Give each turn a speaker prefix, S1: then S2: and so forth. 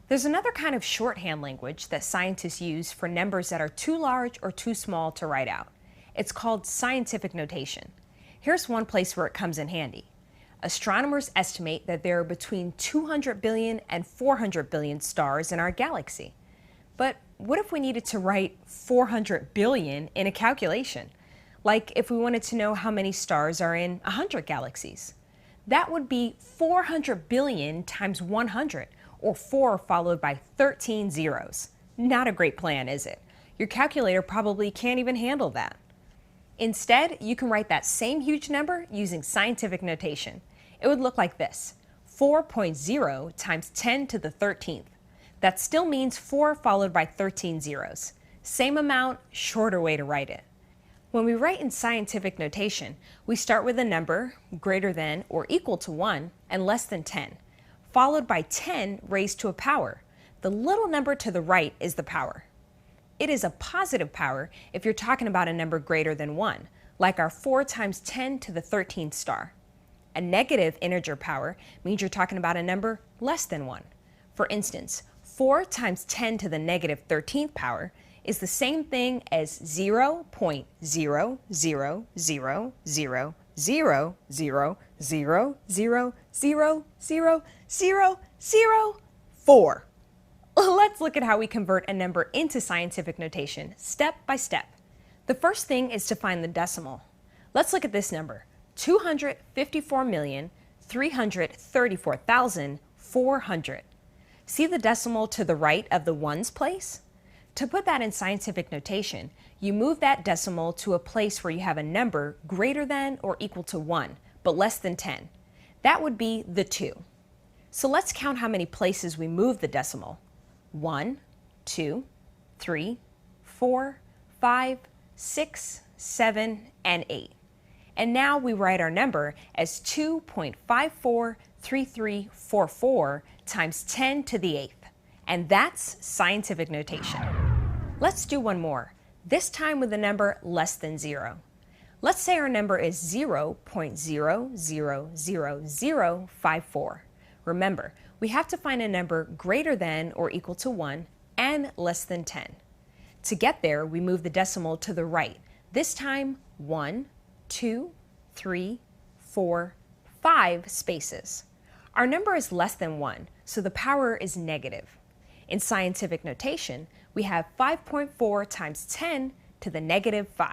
S1: There's another kind of shorthand language that scientists use for numbers that are too large or too small to write out. It's called scientific notation. Here's one place where it comes in handy. Astronomers estimate that there are between 200 billion and 400 billion stars in our galaxy. But what if we needed to write 400 billion in a calculation? Like if we wanted to know how many stars are in 100 galaxies. That would be 400 billion times 100, or 4 followed by 13 zeros. Not a great plan, is it? Your calculator probably can't even handle that. Instead, you can write that same huge number using scientific notation. It would look like this: 4.0 times 10 to the 13th. That still means 4 followed by 13 zeros. Same amount, shorter way to write it. When we write in scientific notation, we start with a number greater than or equal to 1 and less than 10, followed by 10 raised to a power. The little number to the right is the power. It is a positive power if you're talking about a number greater than 1, like our 4 times 10 to the 13th star. A negative integer power means you're talking about a number less than 1. For instance, 4 times 10 to the negative 13th power is the same thing as 0.0000000000004. Let's look at how we convert a number into scientific notation step by step. The first thing is to find the decimal. Let's look at this number: 254,334,400. See the decimal to the right of the ones place? To put that in scientific notation, you move that decimal to a place where you have a number greater than or equal to 1, but less than 10. That would be the 2. So let's count how many places we move the decimal. 1, 2, 3, 4, 5, 6, 7, and 8. And now we write our number as 2.543344 times 10 to the 8th. And that's scientific notation. Let's do one more, this time with a number less than 0. Let's say our number is 0.000054. Remember, we have to find a number greater than or equal to 1 and less than 10. To get there, we move the decimal to the right, this time 1, 2, 3, 4, 5 spaces. Our number is less than 1, so the power is negative. In scientific notation, we have 5.4 times 10 to the negative 5.